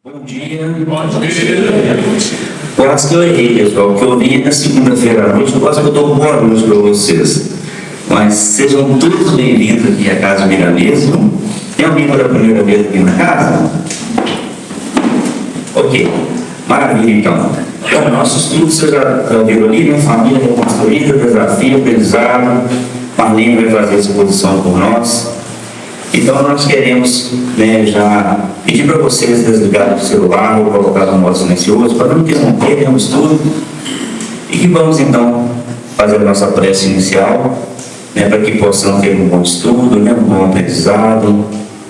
Bom dia. Bom dia. Eu acho que eu errei, pessoal, que eu vi na segunda-feira à noite. Eu acho que eu dou boa noite para vocês. Mas sejam todos bem-vindos aqui à Casa Miramês. Tem alguém pela primeira vez aqui na casa? Ok, maravilha então. Bom, nossos estudos, vocês já viram ali, né? Família reconstruída, desafio, aprendizado. Marlene vai fazer a exposição por nós. Então nós queremos, já pedir para vocês desligarem o celular ou colocar no modo silencioso para não interromper o estudo e que vamos então fazer a nossa prece inicial, para que possamos ter um bom estudo, um bom aprendizado,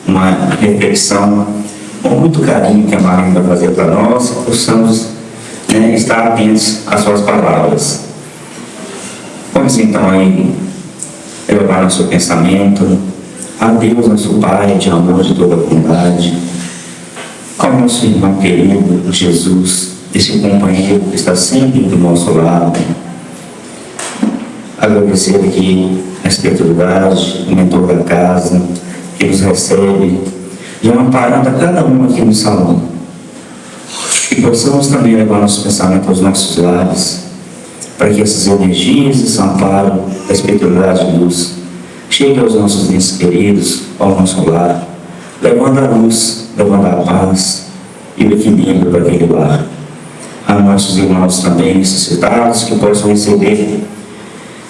uma reflexão com muito carinho que a Maria vai fazer para nós, que possamos estar atentos às suas palavras. Vamos então aí elevar nosso pensamento a Deus, nosso Pai, de amor, de toda a bondade, ao nosso irmão querido, Jesus, esse companheiro que está sempre do nosso lado. Agradecer aqui a espiritualidade, o mentor da casa, que nos recebe, e amparando a cada um aqui no salão. E possamos também levar nosso pensamento aos nossos lares, para que essas energias e esse amparo da espiritualidade de luz chegue aos nossos entes queridos, ao nosso lar, levando a luz, levando a paz e o equilíbrio para aquele lar. A nossos irmãos também necessitados que possam receber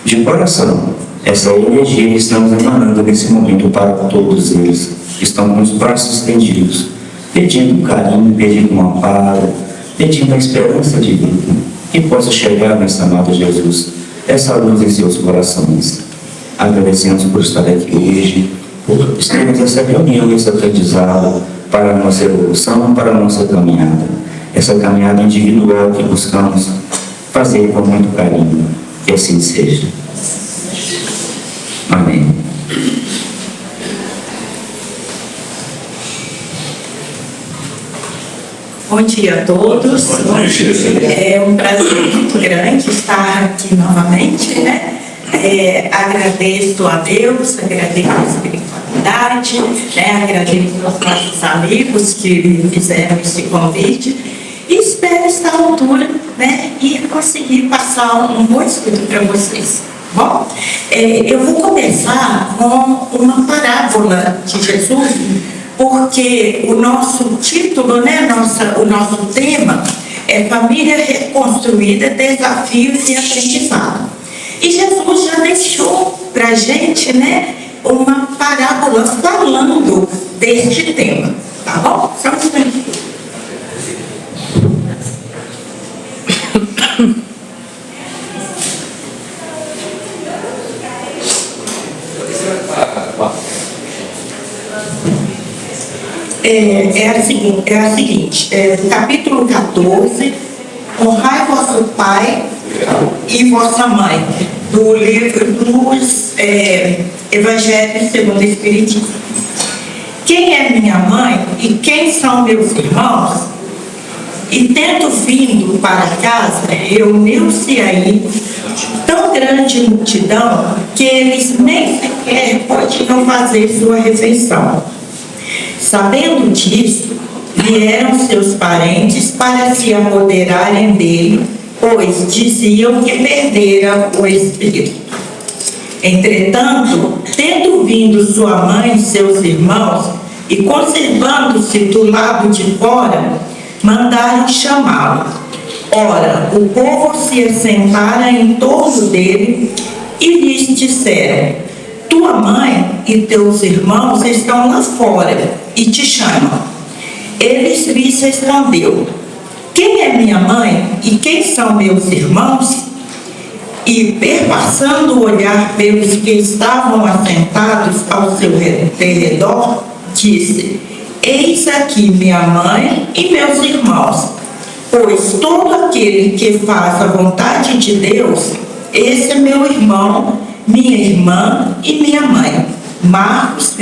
de coração essa energia que estamos emanando nesse momento para todos eles que estão com os braços estendidos, pedindo carinho, pedindo um amparo, pedindo a esperança de vida, que possa chegar nessa amada Jesus, essa luz em seus corações. Agradecemos por estar aqui hoje, por estarmos nessa reunião, esse aprendizado para a nossa evolução, para a nossa caminhada. Essa caminhada individual que buscamos fazer com muito carinho. Que assim seja. Amém. Bom dia a todos. Bom dia. É um prazer muito grande estar aqui novamente, agradeço a Deus, agradeço a espiritualidade, agradeço aos nossos amigos que me fizeram esse convite e espero estar à altura, e conseguir passar um bom estudo para vocês. Bom, eu vou começar com uma parábola de Jesus, porque o nosso título, o nosso tema é Família Reconstruída, Desafios e Aprendizado. E Jesus já deixou para a gente, uma parábola falando deste tema, tá bom? Só um instantinho. É a seguinte, capítulo 14, honrai vosso pai e vossa mãe, do livro dos Evangelhos segundo o Espiritismo. Quem é minha mãe e quem são meus irmãos? E tendo vindo para casa, reuniu-se aí tão grande multidão que eles nem sequer podiam fazer sua refeição. Sabendo disso, vieram seus parentes para se apoderarem dele, pois diziam que perderam o espírito. Entretanto, tendo vindo sua mãe e seus irmãos, e conservando-se do lado de fora, mandaram chamá-lo. Ora, o povo se assentara em torno dele e lhes disseram: tua mãe e teus irmãos estão lá fora e te chamam. Eles lhes respondeu: quem é minha mãe e quem são meus irmãos? E, perpassando o olhar pelos que estavam assentados ao seu redor, disse: eis aqui minha mãe e meus irmãos, pois todo aquele que faz a vontade de Deus, esse é meu irmão, minha irmã e minha mãe. Marcos,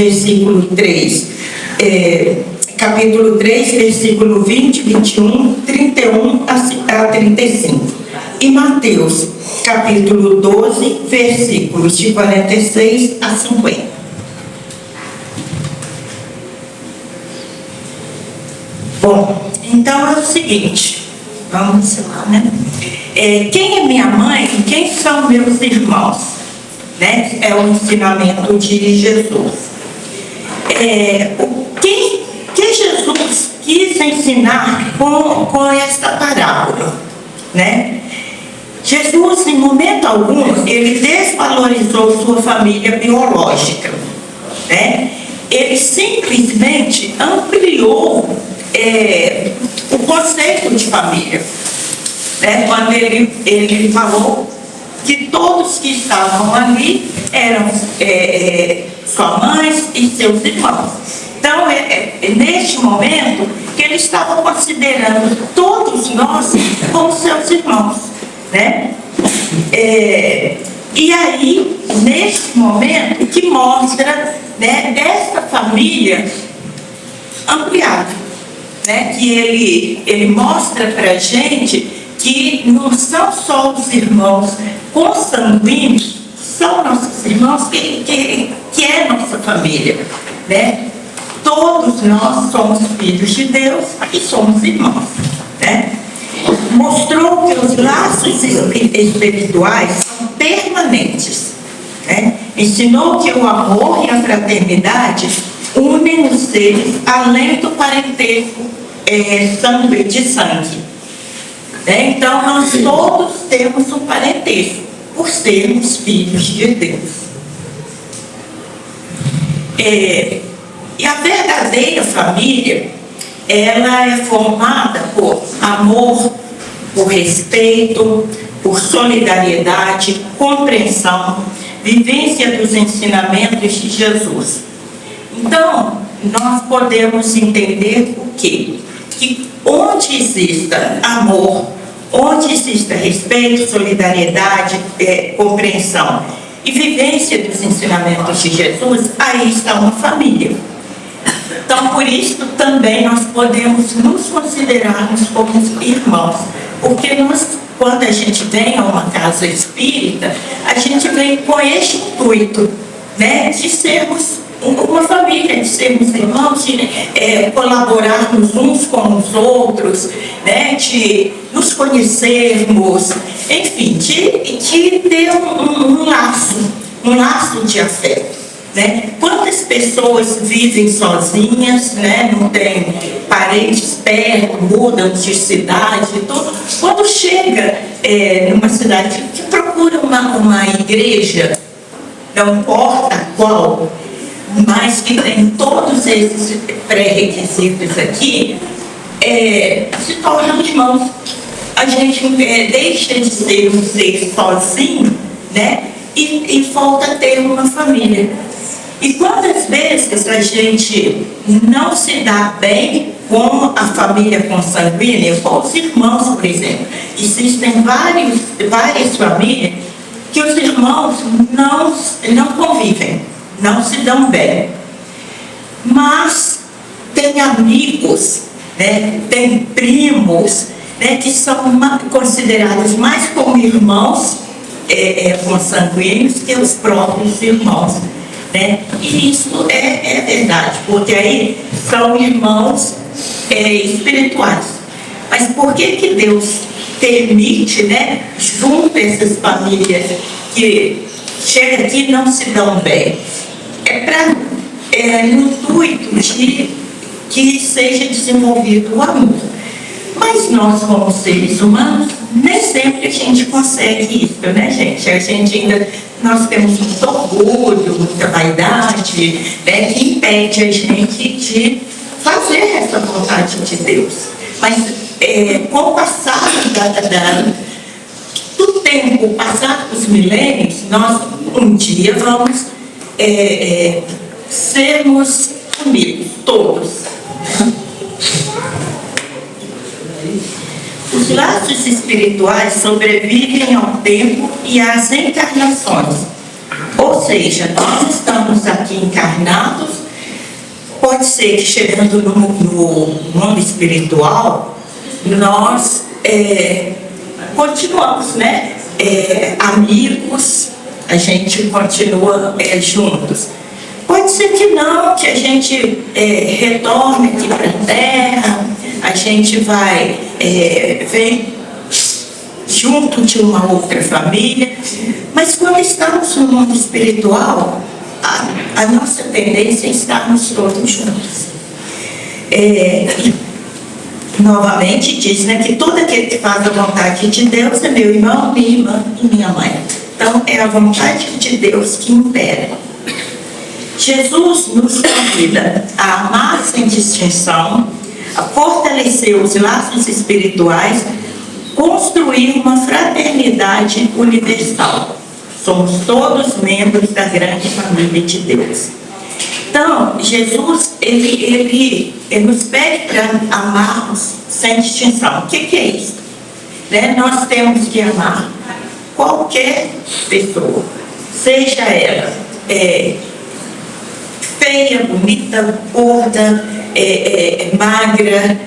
capítulo 3, versículo 20, 21, 31 a 35. E Mateus, capítulo 12, versículos de 46 a 50. Bom, Então é o seguinte, vamos lá, né? Quem é minha mãe e quem são meus irmãos? Né? É o ensinamento de Jesus. O que Jesus quis ensinar com esta parábola, né? Jesus, em momento algum, ele desvalorizou sua família biológica, né? Ele simplesmente ampliou o conceito de família, né? Quando ele falou que todos que estavam ali eram sua mãe e seus irmãos. Então, neste momento, que ele estava considerando todos nós como seus irmãos, né? E aí, neste momento, que mostra, né, essa família ampliada, né? Que ele mostra para a gente que não são só os irmãos consanguíneos, são nossos irmãos que é nossa família, né? Todos nós somos filhos de Deus e somos irmãos, né? Mostrou que os laços espirituais são permanentes, né? Ensinou que o amor e a fraternidade unem os seres além do parentesco de sangue. Então, nós todos temos um parentesco, por sermos filhos de Deus. E a verdadeira família, ela é formada por amor, por respeito, por solidariedade, compreensão, vivência dos ensinamentos de Jesus. Então, nós podemos entender o quê? Que onde exista amor, onde exista respeito, solidariedade, compreensão e vivência dos ensinamentos de Jesus, aí está uma família. Então, por isso também nós podemos nos considerarmos como irmãos, porque quando a gente vem a uma casa espírita, a gente vem com este intuito, né, de sermos uma família, de sermos irmãos, de colaborarmos uns com os outros, né, de nos conhecermos, enfim, de ter um laço de afeto. Né? Quantas pessoas vivem sozinhas, né? Não tem parentes perto, mudam de cidade, tudo. Quando chega numa cidade que procura uma igreja, não importa qual, mas que tem todos esses pré-requisitos aqui, se tornam irmãos. A gente deixa de ser um ser sozinho, né? E volta a ter uma família. E quantas vezes a gente não se dá bem com a família consanguínea, com os irmãos, por exemplo. Existem várias famílias que os irmãos não convivem, não se dão bem. Mas tem amigos, né, tem primos, né, que são considerados mais como irmãos consanguíneos que os próprios irmãos. Né? E isso é verdade, porque aí são irmãos espirituais. Mas por que Deus permite, né, junto essas famílias que chegam aqui e não se dão bem? No intuito de que seja desenvolvido o amor. Mas nós, como seres humanos, nem sempre a gente consegue isso, né, gente? Nós temos muito orgulho, muita vaidade, né, que impede a gente de fazer essa vontade de Deus. Mas com o passar do tempo, passar dos milênios, nós um dia vamos sermos unidos, todos. Os laços espirituais sobrevivem ao tempo e às encarnações. Ou seja, nós estamos aqui encarnados, pode ser que chegando no mundo espiritual, nós continuamos, né? Amigos, a gente continua juntos. Pode ser que não, que a gente retorne aqui para a Terra, a gente vai vem junto de uma outra família, mas quando estamos no mundo espiritual, a nossa tendência é estarmos todos juntos. Novamente diz, né, que todo aquele que faz a vontade de Deus é meu irmão, minha irmã e minha mãe. Então é a vontade de Deus que impera. Jesus nos convida a amar sem distinção, a fortalecer os laços espirituais, construir uma fraternidade universal. Somos todos membros da grande família de Deus. Então, Jesus, ele nos pede para amarmos sem distinção. O que é isso? Né? Nós temos que amar qualquer pessoa, seja ela feia, bonita, gorda, magra,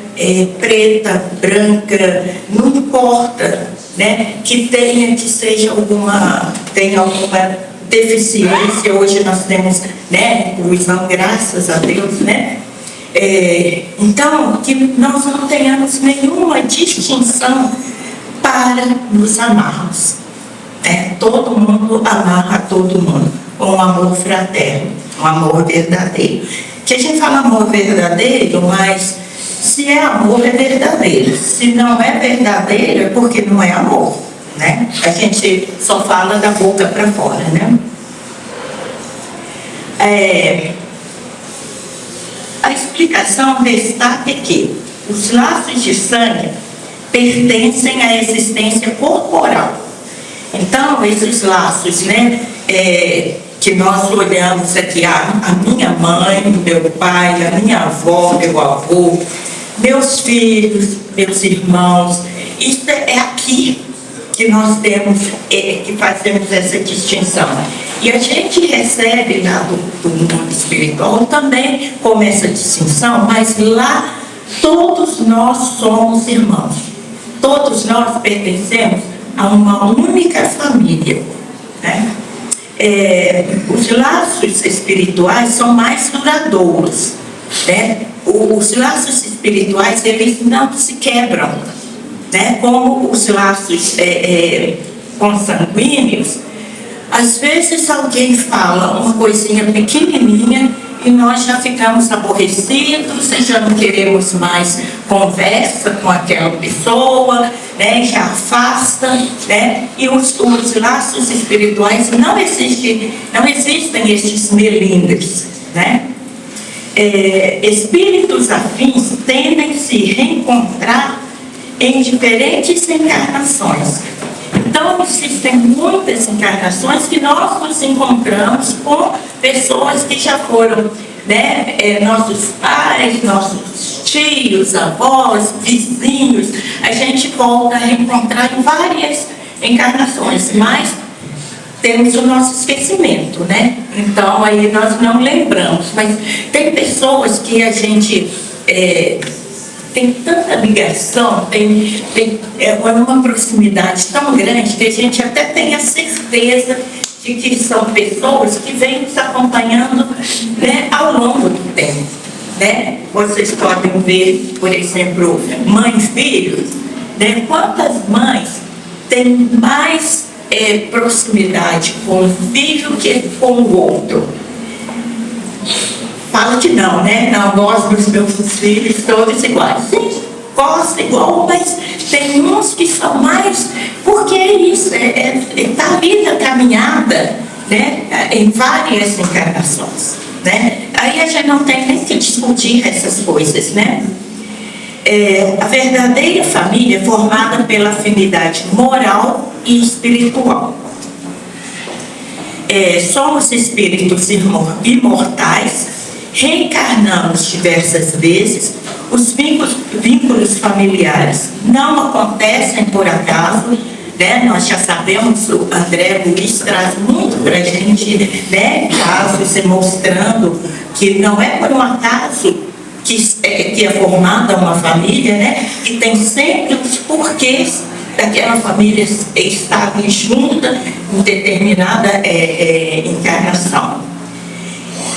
preta, branca, não importa, né? Que tenha alguma deficiência. Hoje nós temos, né, inclusão, graças a Deus, né? Então, que nós não tenhamos nenhuma distinção para nos amarmos. Todo mundo amarra todo mundo, com um amor fraterno, um amor verdadeiro. Que a gente fala amor verdadeiro, mas se é amor, é verdadeiro. Se não é verdadeiro, é porque não é amor, né? A gente só fala da boca para fora, né? A explicação destaca que os laços de sangue pertencem à existência corporal. Então, esses laços, né, que nós olhamos aqui, a minha mãe, meu pai, a minha avó, meu avô, meus filhos, meus irmãos, isso é aqui que nós temos, que fazemos essa distinção. E a gente recebe lá do mundo espiritual também como essa distinção, mas lá todos nós somos irmãos. Todos nós pertencemos a uma única família, né? Os laços espirituais são mais duradouros, né? Os laços espirituais, eles não se quebram, né? Como os laços consanguíneos. Às vezes alguém fala uma coisinha pequenininha e nós já ficamos aborrecidos e já não queremos mais conversa com aquela pessoa, né? Já afasta, né? E os laços espirituais não existem estes melindres, né? Espíritos afins tendem a se reencontrar em diferentes encarnações. Então, existem muitas encarnações que nós nos encontramos com pessoas que já foram, né, nossos pais, nossos tios, avós, vizinhos. A gente volta a reencontrar em várias encarnações, mas temos o nosso esquecimento, né? Então, aí nós não lembramos. Mas tem pessoas que a gente tem tanta ligação, tem uma proximidade tão grande que a gente até tem a certeza de que são pessoas que vêm nos acompanhando, né, ao longo do tempo, né? Vocês podem ver, por exemplo, mãe e filhos, né? Quantas mães têm mais proximidade com um filho que com o outro? Fala que não, né? Não gosto dos meus filhos todos iguais. Sim, gosto igual, mas tem uns que são mais, porque é isso, está ali na caminhada, né? Em várias encarnações, né? Aí a gente não tem nem que discutir essas coisas, né? A verdadeira família é formada pela afinidade moral e espiritual. Somos espíritos imortais, reencarnamos diversas vezes. Os vínculos familiares não acontecem por acaso, né? Nós já sabemos, o André Luiz traz muito para a gente, né, casos mostrando que não é por um acaso que é formada uma família, né? Que tem sempre os porquês daquela família estar junta em determinada encarnação.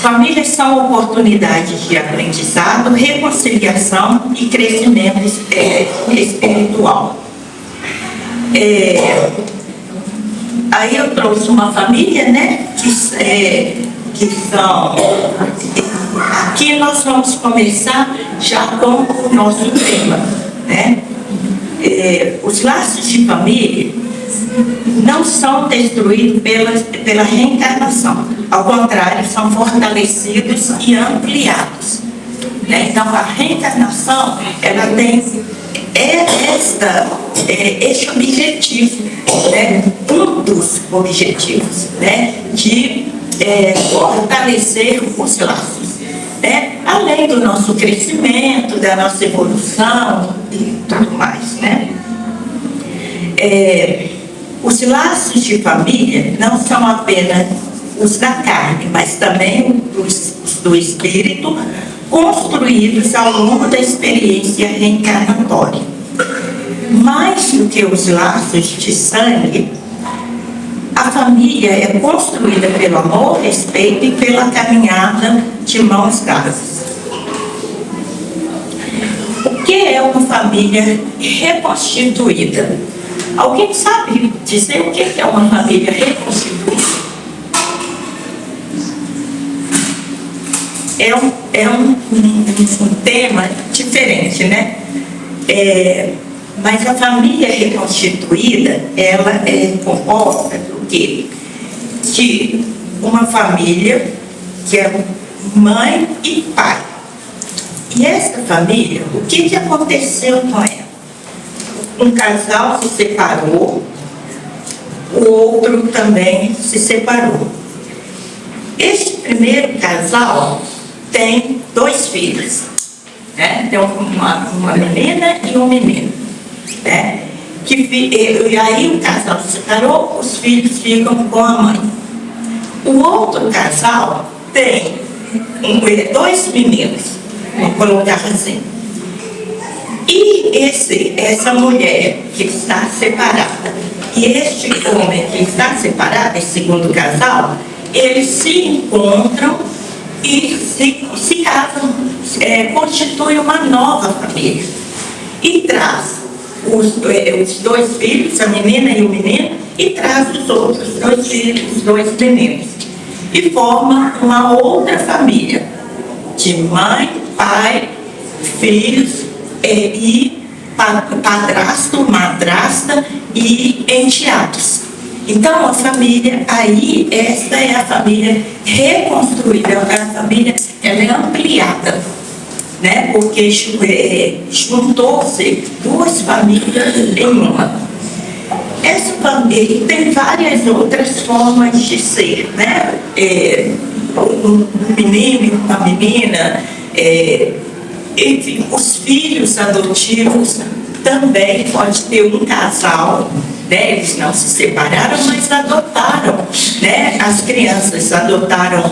Famílias são oportunidades de aprendizado, reconciliação e crescimento espiritual. Aí eu trouxe uma família, né, que são... Aqui nós vamos começar já com o nosso tema, né? Os laços de família não são destruídos pela reencarnação, ao contrário, são fortalecidos e ampliados, né? Então a reencarnação, ela tem este objetivo, né? Um dos objetivos, né? De fortalecer os laços, né? Além do nosso crescimento, da nossa evolução e tudo mais, né? Os laços de família não são apenas os da carne, mas também os do espírito, construídos ao longo da experiência reencarnatória. Mais do que os laços de sangue, a família é construída pelo amor, respeito e pela caminhada de mãos dadas. O que é uma família reconstituída? Alguém sabe dizer o que é uma família reconstituída? É um tema diferente, né? Mas a família reconstituída, ela é composta do quê? De uma família que é mãe e pai. E essa família, o que aconteceu com ela? Um casal se separou, o outro também se separou. Este primeiro casal tem 2 filhos, né? Tem uma menina e um menino, né? E aí o casal se separou, os filhos ficam com a mãe. O outro casal tem 2 meninos, vamos colocar assim. E essa mulher que está separada e este homem que está separado, esse segundo casal, eles se encontram e se casam, constituem uma nova família. E traz os 2 filhos, a menina e o menino, e traz os outros 2 filhos, os 2 meninos. E forma uma outra família, de mãe, pai, filhos, e padrasto, madrasta e enteados. Então a família, aí esta é a família reconstruída, a família ela é ampliada, né? Porque juntou-se 2 famílias em uma. Essa família tem várias outras formas de ser, né? Um menino e uma menina, enfim, os filhos adotivos também pode ter um casal, né? Eles não se separaram, mas adotaram, né? As crianças adotaram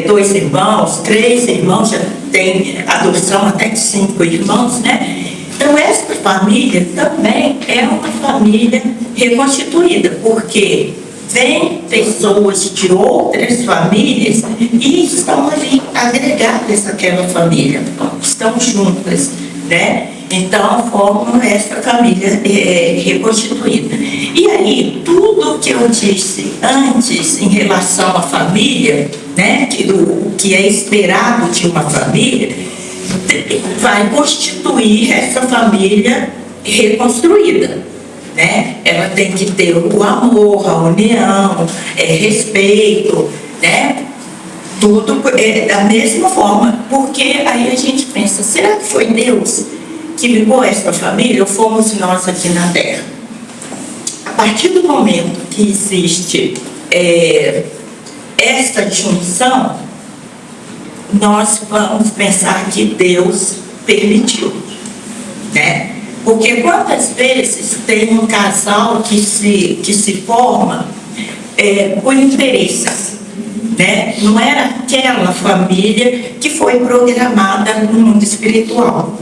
2 irmãos, 3 irmãos, já tem adoção até de 5 irmãos, né? Então esta família também é uma família reconstituída, porque vêm pessoas de outras famílias e estão ali agregadas àquela família, estão juntas, né? Então formam essa família reconstituída. E aí, tudo que eu disse antes em relação à família, né, do que é esperado de uma família, vai constituir essa família reconstruída, né? Ela tem que ter o amor, a união, respeito, né? Tudo da mesma forma, porque aí a gente pensa, será que foi Deus que ligou essa família ou fomos nós aqui na Terra? A partir do momento que existe esta junção, nós vamos pensar que Deus permitiu, né? Porque quantas vezes tem um casal que se forma por interesses, né? Não era aquela família que foi programada no mundo espiritual.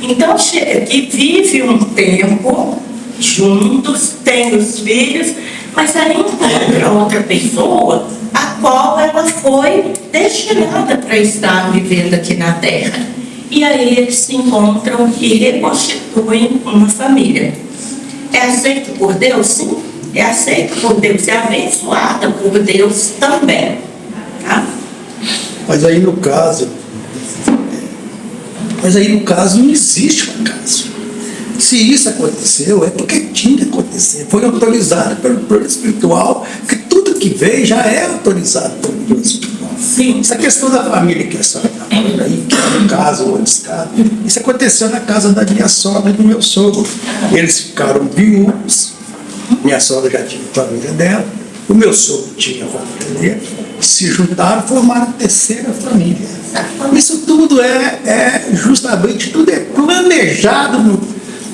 Então chega que vive um tempo juntos, tem os filhos, mas aí encontra outra pessoa a qual ela foi destinada para estar vivendo aqui na Terra. E aí eles se encontram e reconstituem uma família. É aceito por Deus? Sim. É aceito por Deus, é abençoada por Deus também. Tá? Mas aí no caso não existe um caso. Se isso aconteceu, é porque tinha que acontecer. Foi autorizado pelo plano espiritual, que tudo que veio já é autorizado pelo plano espiritual. Sim. Essa questão da família que a senhora está falando aí, que é um caso ou estado, isso aconteceu na casa da minha sogra e do meu sogro. Eles ficaram viúvos, minha sogra já tinha a família dela, o meu sogro tinha a família dele, se juntaram, formaram a terceira família. Isso tudo justamente, tudo é planejado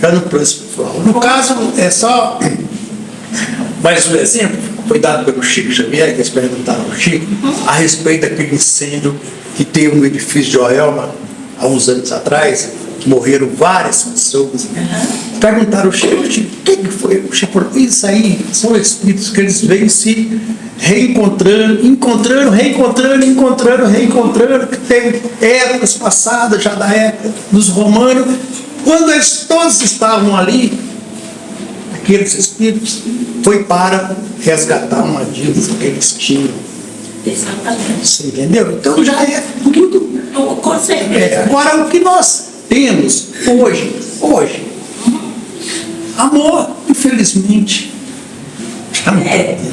já no plano espiritual. No caso, é só mais um exemplo, foi dado pelo Chico Xavier, que eles perguntaram ao Chico, a respeito daquele incêndio que teve no edifício de Joelma, há uns anos atrás, que morreram várias pessoas. Perguntaram ao Chico, o que foi? O Chico falou, isso aí são espíritos que eles vêm se reencontrando, que teve épocas passadas, já da época dos romanos, quando eles todos estavam ali, aqueles espíritos, foi para resgatar uma dívida que eles tinham. Exatamente. Você entendeu? Então já é tudo. Com certeza. Agora, o que nós temos hoje, amor, infelizmente.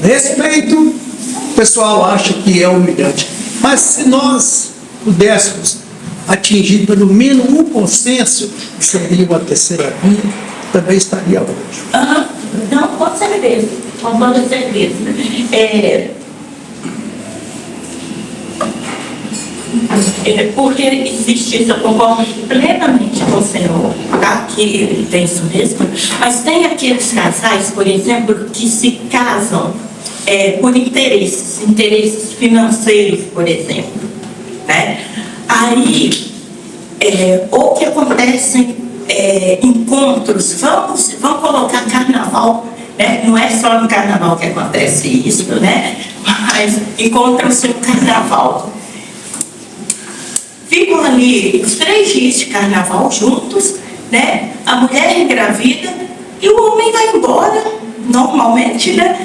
Respeito, o pessoal acha que é humilhante. Mas se nós pudéssemos atingir pelo menos um consenso, que seria uma terceira via, também estaria ótimo. Não, com certeza. Com toda certeza. Porque existe isso, eu concordo plenamente com o senhor, tá? Que tem isso mesmo, mas tem aqueles casais, por exemplo, que se casam por interesses financeiros, por exemplo, né? Aí, ou que acontecem encontros, vamos colocar carnaval, né? Não é só no carnaval que acontece isso, né? Mas encontram-se no carnaval. Ficam ali os 3 dias de carnaval juntos, né? A mulher engravida e o homem vai embora, normalmente, né?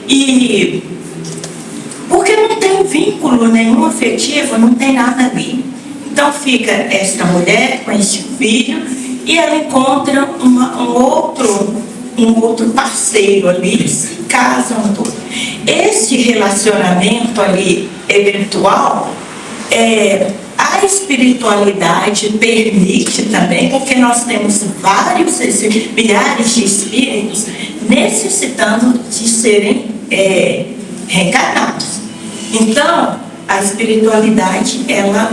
E porque não tem vínculo nenhum afetivo, não tem nada ali. Então fica esta mulher com este filho e ela encontra um outro parceiro ali, se casam tudo. Esse relacionamento ali eventual, a espiritualidade permite também, porque nós temos milhares de espíritos necessitando de serem reencarnados. Então, a espiritualidade, ela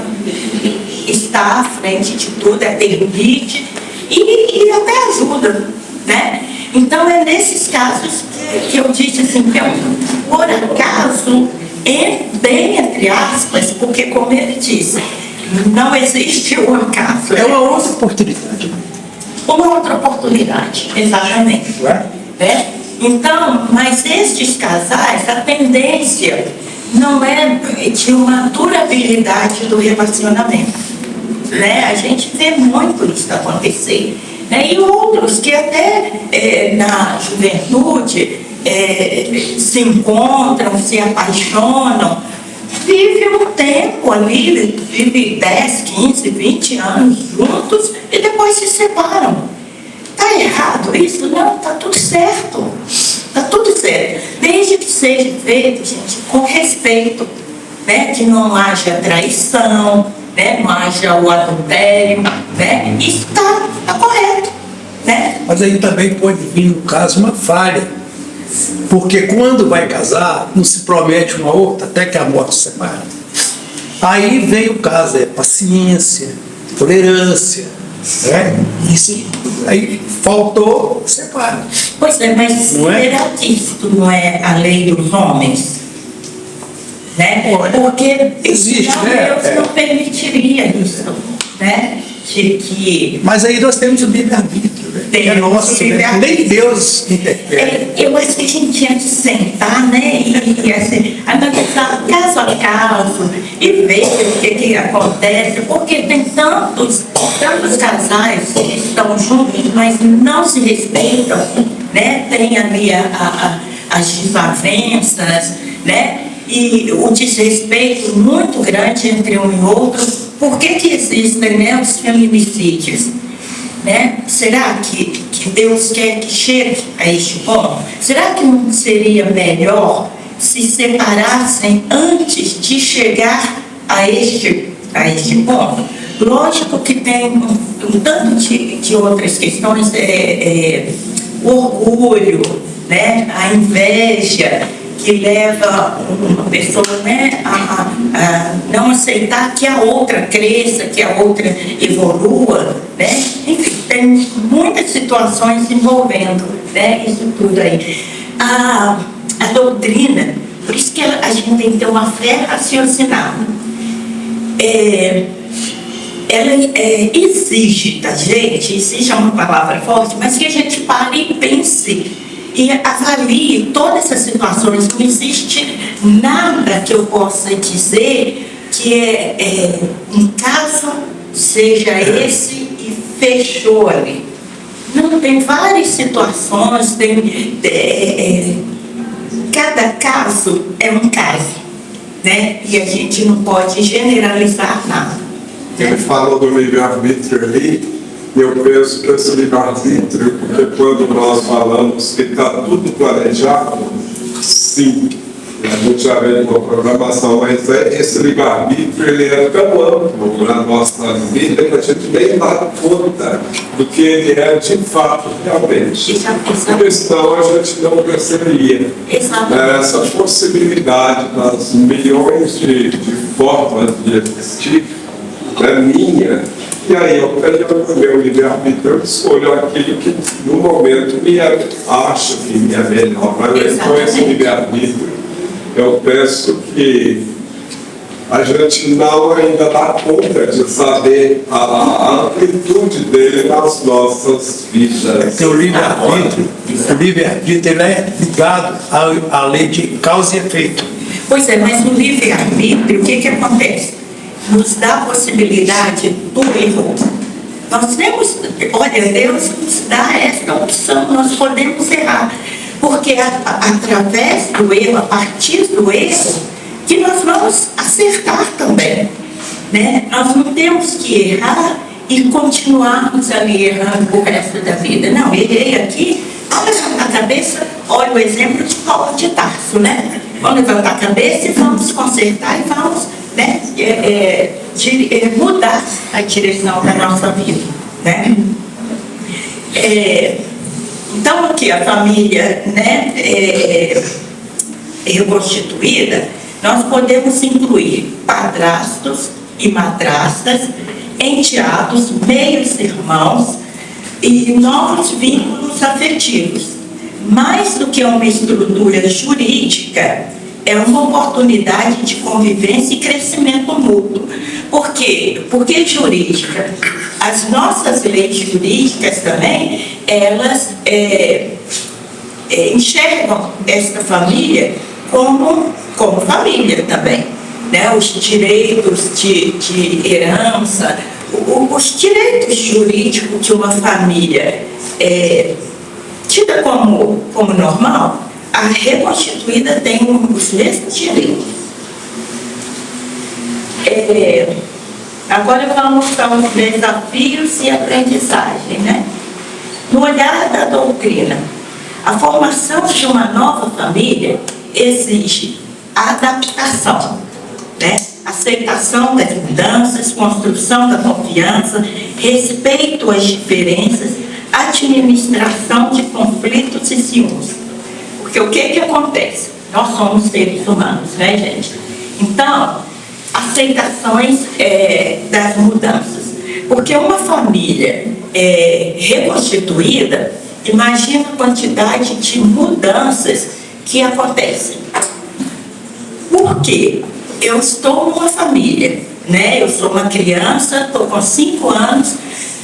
está à frente de tudo, permite e até ajuda, né? Então, é nesses casos que eu disse assim, que é por acaso, bem entre aspas, porque, como ele disse, não existe o acaso. É uma outra oportunidade. Uma outra oportunidade, exatamente. Né? Então, mas estes casais, a tendência não é de uma durabilidade do relacionamento. Né? A gente vê muito isso acontecer. Né? E outros que até na juventude se encontram, se apaixonam, vivem um tempo ali, vivem 10, 15, 20 anos juntos e depois se separam. Está errado isso? Não, está tudo certo. Está tudo certo. Desde que seja feito, gente, com respeito, né? Que não haja traição, né? Não haja o adultério, né? Isso está correto, né? Mas aí também pode vir, no caso, uma falha. Porque quando vai casar, não se promete uma outra, até que a morte separa. Aí vem o caso, paciência, tolerância, né? Isso, aí faltou, separa. Pois é, mas será que isso não é a lei dos homens? Né? Porque existe, Deus né? não permitiria isso, né? Mas aí nós temos o livre-arbítrio, né? tem é nosso, né? Nem Deus interfere. Eu acho que a gente tinha que sentar, né, e assim, analisar caso a caso e ver o que acontece, porque tem tantos casais que estão juntos, mas não se respeitam, né? Tem ali as desavenças, né? E o desrespeito muito grande entre um e outro. Por que existem, né, os feminicídios? Né? Será que Deus quer que chegue a este ponto? Será que não seria melhor se separassem antes de chegar a este ponto? Lógico que tem um tanto de outras questões, o orgulho, né? A inveja, que leva uma pessoa, né, a não aceitar que a outra cresça, que a outra evolua, né? Enfim, tem muitas situações envolvendo, né, isso tudo aí. A doutrina, por isso que a gente tem que ter uma fé raciocinada. Ela exige da gente, exige uma palavra forte, mas que a gente pare e pense e avalie todas essas situações. Não existe nada que eu possa dizer que um caso seja esse e fechou ali. Não, tem várias situações, cada caso é um caso, né? E a gente não pode generalizar nada. Ele falou do livre-arbítrio ali. Eu penso que esse livre-arbítrio, porque quando nós falamos que está tudo planejado, sim, a gente já vê uma programação, mas esse livre-arbítrio ele é tão amplo na nossa vida que a gente nem dá conta do que ele é de fato, realmente. Porque senão a gente não perceberia essa possibilidade das milhões de formas de existir, minha. E aí eu tenho o meu livre-arbítrio, eu escolho aquilo que no momento acho que me é melhor. Mas com esse livre-arbítrio, eu penso que a gente não ainda dá conta de saber a amplitude dele nas nossas vidas. Porque o livre-arbítrio ele é ligado à lei de causa e efeito. Pois é, mas o livre-arbítrio, o que acontece? Nos dá a possibilidade do erro. Nós temos, olha, Deus nos dá esta opção, nós podemos errar, porque através do erro, a partir do erro, que nós vamos acertar também, né? Nós não temos que errar e continuarmos ali errando o resto da vida. Não, errei aqui, vamos levantar a cabeça, olha o exemplo de Paulo de Tarso, né? Vamos levantar a cabeça e vamos consertar e vamos, né, mudar a direção da nossa vida, né? Então aqui a família, né, reconstituída, nós podemos incluir padrastos e madrastas, enteados, meios irmãos e novos vínculos afetivos. Mais do que uma estrutura jurídica, é uma oportunidade de convivência e crescimento mútuo. Por quê? Porque jurídica. As nossas leis jurídicas também, elas enxergam esta família como família também, né? Os direitos de herança, os direitos jurídicos de uma família tida como normal, a reconstituída tem os mesmos direitos. Agora vamos para os desafios e aprendizagem, né? No olhar da doutrina, a formação de uma nova família exige adaptação, né? Aceitação das mudanças, construção da confiança, respeito às diferenças, administração de conflitos e ciúmes. Porque o que acontece? Nós somos seres humanos, né, gente? Então, aceitações das mudanças. Porque uma família reconstituída, imagina a quantidade de mudanças que acontecem. Por quê? Eu estou numa família, né? Eu sou uma criança, estou com 5 anos,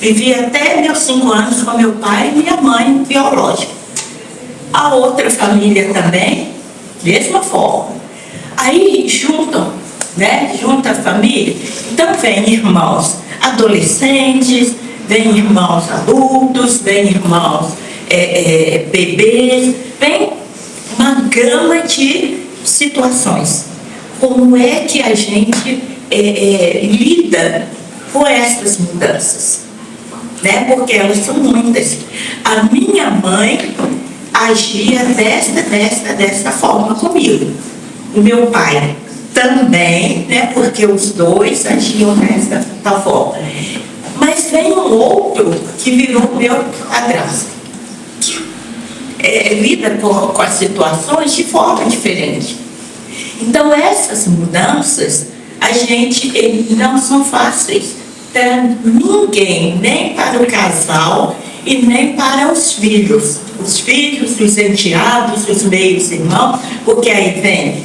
Vivi até meus 5 anos com meu pai e minha mãe biológica. A outra família também, mesma forma. Aí juntam, né? Junta a família. Então vem irmãos adolescentes, vem irmãos adultos, vem irmãos bebês, vem uma gama de situações. Como é que a gente lida com essas mudanças? Né? Porque elas são muitas. A minha mãe agia desta forma comigo. O meu pai também, né? Porque os dois agiam desta forma. Mas vem um outro que virou meu padrasto. Lida com as situações de forma diferente. Então essas mudanças, não são fáceis para ninguém, nem para o casal e nem para os filhos. Os filhos, os enteados, os meios irmãos, porque aí vem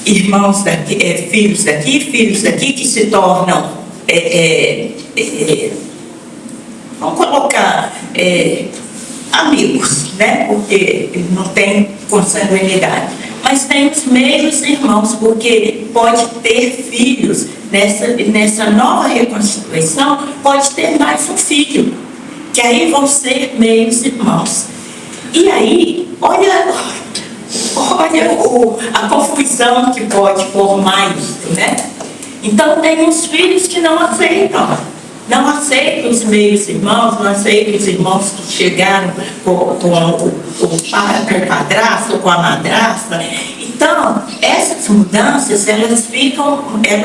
irmãos daqui, filhos daqui que se tornam, vamos colocar, amigos, né? Porque não tem consanguinidade. Mas tem os meios irmãos, porque pode ter filhos, nessa nova reconstituição, pode ter mais um filho, que aí vão ser meios irmãos. E aí, olha a confusão que pode formar isso, né? Então tem os filhos que não aceitam os meios irmãos, não aceitam os irmãos que chegaram com o padrasto ou com a madrasta. Então, essas mudanças, elas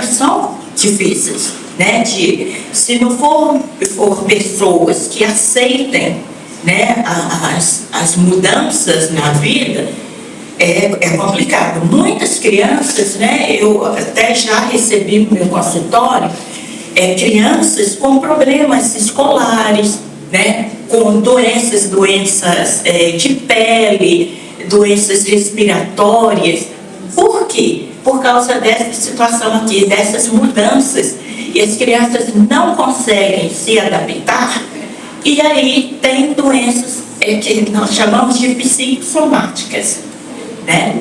são difíceis, né? Se não for pessoas que aceitem, né, as mudanças na vida, é complicado. Muitas crianças, né, eu até já recebi no meu consultório, crianças com problemas escolares, né, com doenças de pele, doenças respiratórias. Por quê? Por causa dessa situação aqui, dessas mudanças. E as crianças não conseguem se adaptar, e aí tem doenças que nós chamamos de psicossomáticas, né?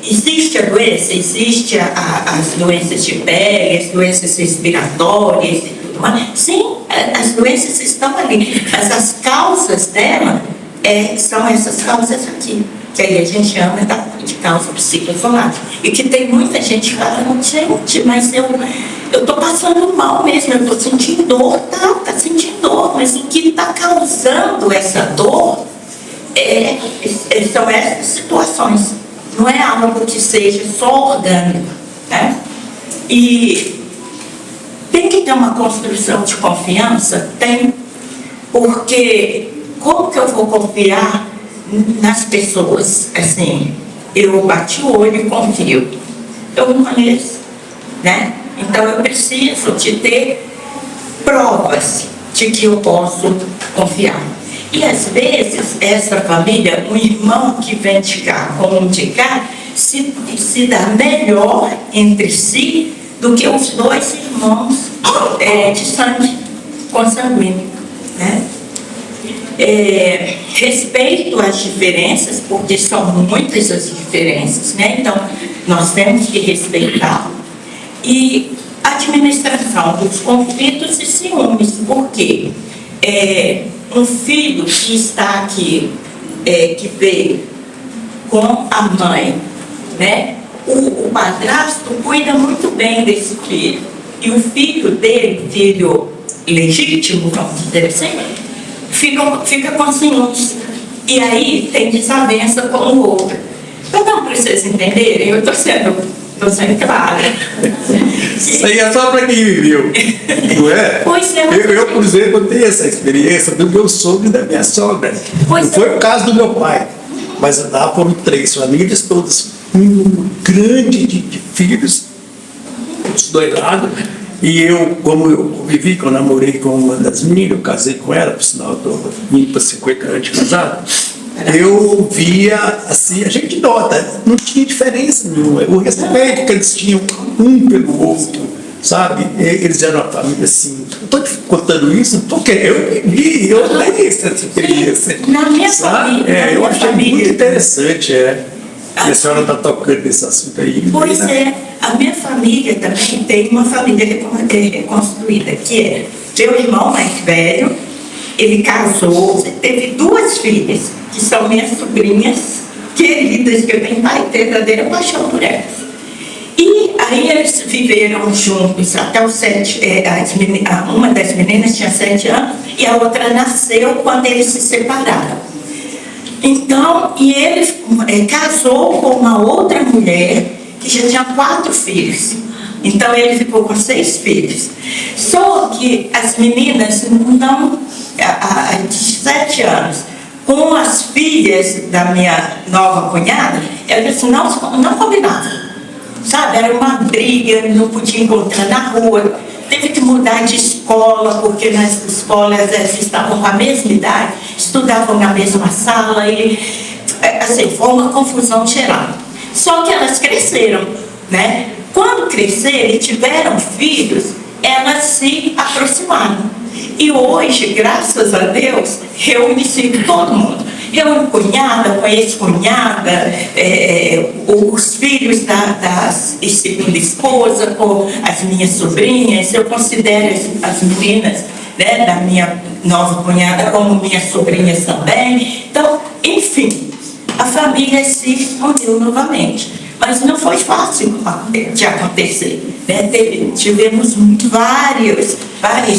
Existe a doença, existe as doenças de pele, as doenças respiratórias e tudo mais. Sim, as doenças estão ali, mas as causas dela são essas causas aqui, que aí a gente chama de causa psicossomática. E que tem muita gente que fala, gente, mas eu estou passando mal mesmo, eu estou sentindo dor, tá sentindo dor, mas o que está causando essa dor são essas situações. Não é algo que seja só orgânico, né? E tem que ter uma construção de confiança? Tem. Porque como que eu vou confiar nas pessoas? Assim, eu bati o olho e confio. Eu não conheço, né? Então eu preciso de ter provas de que eu posso confiar. E às vezes essa família, um irmão que vem de cá com um de cá, se dá melhor entre si do que os dois irmãos de sangue consanguíneo, né? Respeito às diferenças, porque são muitas as diferenças, né? Então nós temos que respeitar. E administração dos conflitos e ciúmes, porque um filho que está aqui, que veio com a mãe, né? O padrasto cuida muito bem desse filho. E o filho dele, filho legítimo, vamos dizer assim, fica com ciúmes. E aí tem desavença com o outro. Então, não, para vocês entenderem, eu estou sendo clara. Isso aí é só para quem viveu, não é? Pois é. Eu, por exemplo, tenho essa experiência do meu sogro e da minha sogra. Não foi o caso do meu pai, mas lá foram 3 famílias, todas com um número grande de filhos, dos 2 lados. E eu, como eu convivi, que eu namorei com uma das meninas, eu casei com ela, por sinal, eu estou indo para 50 anos de casado. Eu via, assim, a gente nota, não tinha diferença nenhuma. O respeito que eles tinham um pelo outro, sabe? Eles eram uma família assim. Estou te contando isso porque eu vivi, eu tenho essa experiência. Na minha sabe? família, na Eu minha achei família. muito interessante, E a senhora está tocando nesse assunto aí. Pois né? é, a minha família também tem uma família reconstruída, que é meu irmão mais velho, ele casou, teve 2 filhas, que são minhas sobrinhas queridas, que eu tenho verdadeira paixão por elas. E aí eles viveram juntos até os 7, uma das meninas tinha 7 anos e a outra nasceu quando eles se separaram. Então, e ele casou com uma outra mulher que já tinha 4 filhos. Então ele ficou com 6 filhos. Só que as meninas não, de 7 anos, com as filhas da minha nova cunhada, elas não combinavam. Sabe, era uma briga, não podia encontrar na rua. Teve que mudar de escola, porque nas escolas elas estavam com a mesma idade, estudavam na mesma sala e, assim, foi uma confusão geral. Só que elas cresceram, né? Quando cresceram e tiveram filhos, elas se aproximaram. E hoje, graças a Deus, reúne-se todo mundo. Eu, cunhada, com ex-cunhada, os filhos da segunda esposa, com as minhas sobrinhas, eu considero as meninas, né, da minha nova cunhada como minhas sobrinhas também. Então, enfim, a família se uniu novamente. Mas não foi fácil de acontecer, né? Tivemos várias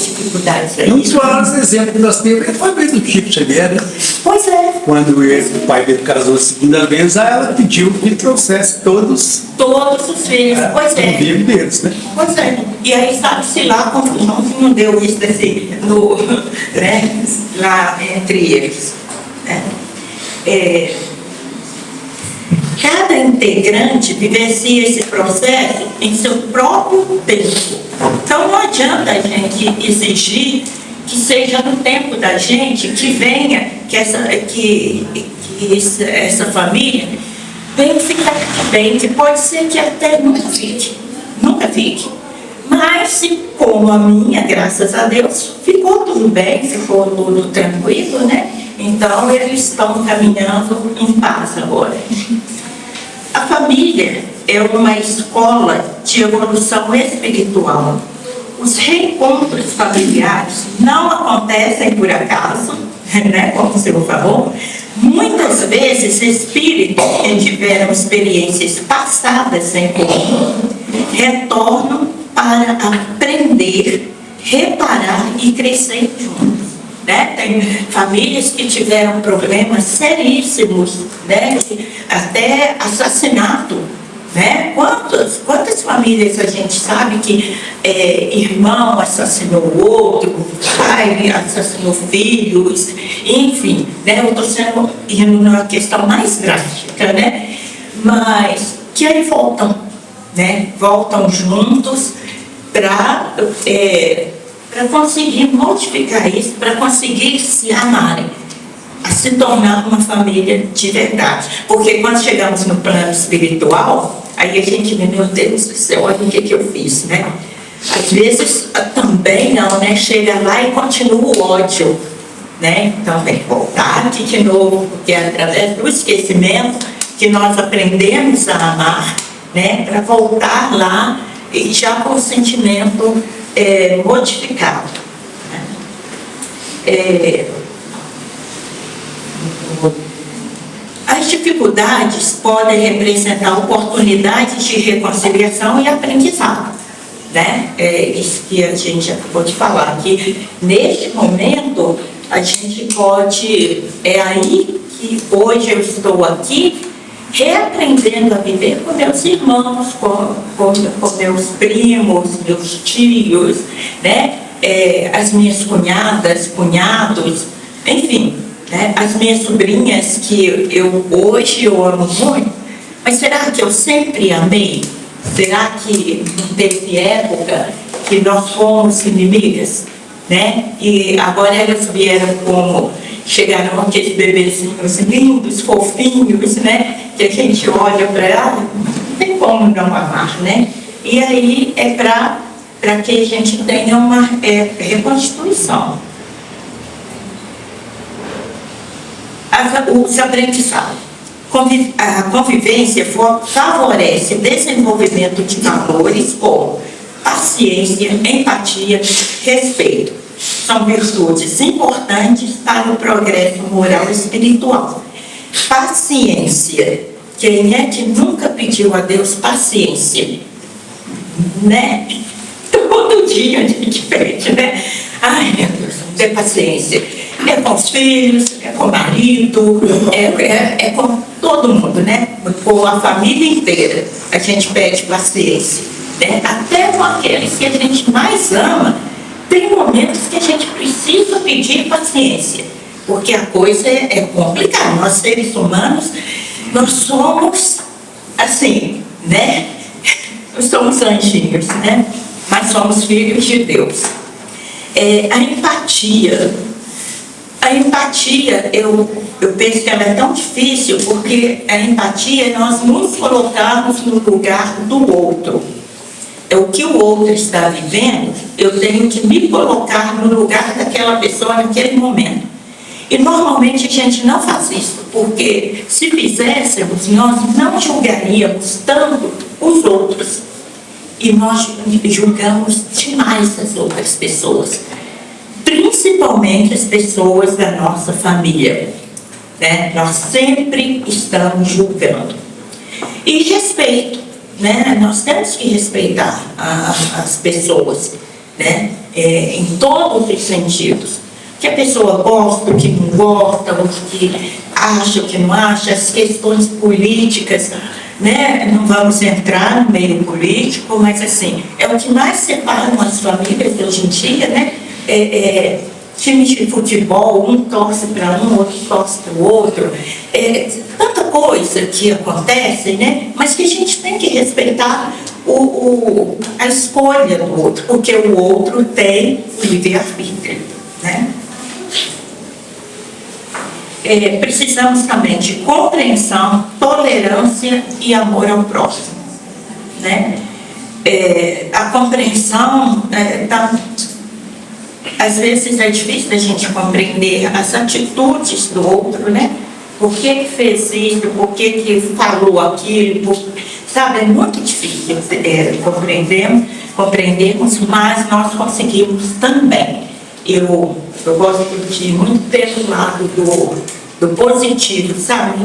dificuldades aí. Um dos maiores exemplos que nós temos foi a vez do Chico Xavier, né? Pois é. Quando o pai dele casou a segunda vez, aí ela pediu que trouxesse todos Todos os filhos, pois é. convívio deles, né? Pois é. E aí, sabe-se lá a confusão que não deu isso assim, né? Lá entre eles. Né? Cada integrante vivencia esse processo em seu próprio tempo. Então não adianta a gente exigir que seja no tempo da gente que venha, que essa família venha ficar bem, que pode ser que até nunca fique. Mas como a minha, graças a Deus, ficou tudo bem, ficou tudo tranquilo, né? Então eles estão caminhando em paz agora. A família é uma escola de evolução espiritual. Os reencontros familiares não acontecem por acaso, né, como o senhor falou. Muitas vezes, espíritos que tiveram experiências passadas em comum retornam para aprender, reparar e crescer juntos. Né? Tem famílias que tiveram problemas seríssimos, né? Até assassinato. Né? Quantas famílias a gente sabe que irmão assassinou o outro, pai assassinou filhos, enfim, né? Eu estou indo numa questão mais drástica, né? Mas que aí voltam, né? Voltam juntos para conseguir modificar isso, para conseguir se amarem, a se tornar uma família de verdade. Porque quando chegamos no plano espiritual, aí a gente vê, meu Deus do céu, olha o que eu fiz, né? Às vezes também não, né? Chega lá e continua o ódio, né? Então tem que voltar aqui de novo, porque é através do esquecimento que nós aprendemos a amar, né? Para voltar lá e já com o sentimento modificado. As dificuldades podem representar oportunidades de reconciliação e aprendizado, né? Isso que a gente acabou de falar, que neste momento a gente pode, é aí que hoje eu estou aqui reaprendendo a viver com meus irmãos, com meus primos, meus tios, né? As minhas cunhadas, cunhados, enfim, né? As minhas sobrinhas que hoje eu amo muito, mas será que eu sempre amei? Será que não teve época que nós fomos inimigas, né? E agora elas vieram como, chegaram aqueles bebezinhos lindos, fofinhos, né? Que a gente olha para ela, não tem como não amar, né? E aí é para para que a gente tenha uma reconstituição. Os aprendizados. A convivência favorece o desenvolvimento de valores como paciência, empatia, respeito. São virtudes importantes para o progresso moral e espiritual. Paciência. Quem é que nunca pediu a Deus paciência? Né? Todo dia a gente pede, né? Ai, meu Deus, ter paciência. É com os filhos, é com o marido, é com todo mundo, né? Com a família inteira. A gente pede paciência. Né? Até com aqueles que a gente mais ama, tem momentos que a gente precisa pedir paciência. Porque a coisa é complicada. Nós, seres humanos, nós somos, assim, né? Nós somos anjinhos, né? Mas somos filhos de Deus. A empatia, eu penso que ela é tão difícil, porque a empatia é nós nos colocarmos no lugar do outro. É o que o outro está vivendo, eu tenho que me colocar no lugar daquela pessoa naquele momento. E normalmente a gente não faz isso, porque se fizéssemos, nós não julgaríamos tanto os outros. E nós julgamos demais as outras pessoas, principalmente as pessoas da nossa família. Né? Nós sempre estamos julgando. E respeito, né? Nós temos que respeitar as pessoas, né? Em todos os sentidos. Que a pessoa gosta, o que não gosta, o que acha, o que não acha, as questões políticas, né? Não vamos entrar no meio político, mas assim, é o que mais separa as famílias hoje em dia, né? Times de futebol, um torce para um, outro torce para o outro. Tanta coisa que acontece, né? Mas que a gente tem que respeitar a escolha do outro, porque o outro tem livre-arbítrio, né? Precisamos também de compreensão, tolerância e amor ao próximo, né? A compreensão às vezes é difícil a gente compreender as atitudes do outro, né? Por que fez isso, por que falou aquilo, sabe? É muito difícil compreendermos, mas nós conseguimos também. Eu gosto de ir muito pelo lado do positivo, sabe?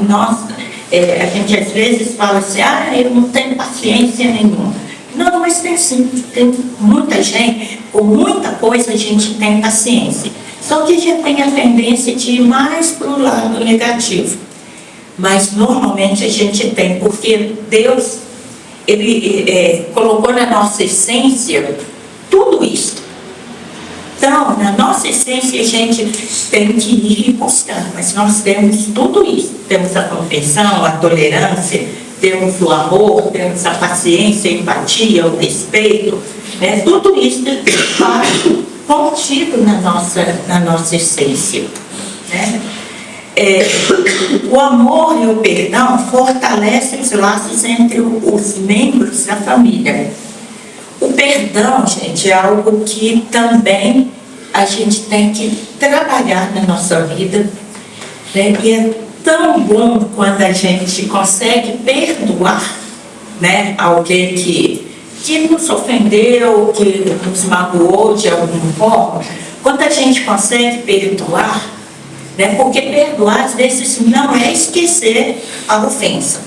A gente às vezes fala assim, eu não tenho paciência nenhuma. Não, mas tem sim, tem muita gente, com muita coisa a gente tem paciência. Só que a gente tem a tendência de ir mais para o lado negativo. Mas normalmente a gente tem, porque Deus, Ele colocou na nossa essência tudo isso. Então, na nossa essência a gente tem que ir buscar, mas nós temos tudo isso. Temos a compreensão, a tolerância, temos o amor, temos a paciência, a empatia, o respeito, né? Tudo isso está contido na nossa essência, né? O amor e o perdão fortalecem os laços entre os membros da família. O perdão, gente, é algo que também a gente tem que trabalhar na nossa vida, né? E é tão bom quando a gente consegue perdoar, né, alguém que nos ofendeu, que nos magoou de alguma forma. Quando a gente consegue perdoar, né, porque perdoar às vezes não é esquecer a ofensa.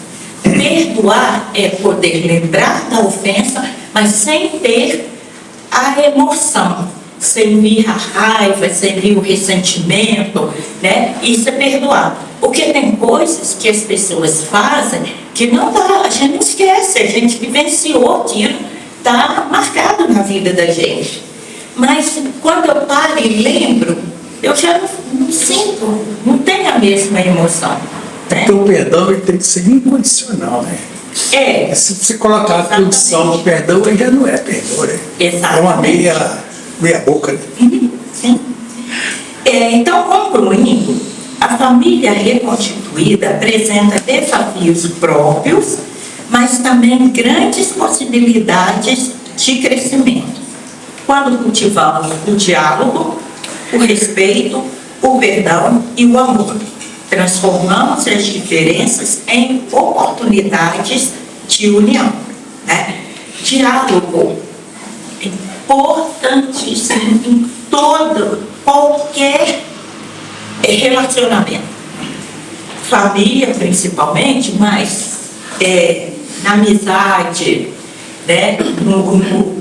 Perdoar é poder lembrar da ofensa, mas sem ter a emoção, sem vir a raiva, sem vir o ressentimento, né? Isso é perdoar. Porque tem coisas que as pessoas fazem que não dá, a gente não esquece, a gente vivenciou aquilo, está marcado na vida da gente. Mas quando eu paro e lembro, eu já não sinto, não tenho a mesma emoção. Né? Então o perdão ele tem que ser incondicional, né? Se você colocar a condição do perdão, ele já não é perdão, né? Exatamente. É uma meia boca, né? Sim. Então, concluindo, a família reconstituída apresenta desafios próprios, mas também grandes possibilidades de crescimento. quando cultivamos o diálogo, o respeito, o perdão e o amor. Transformamos as diferenças em oportunidades de união, né? Diálogo é importantíssimo em qualquer relacionamento. Família, principalmente, mas na amizade, né?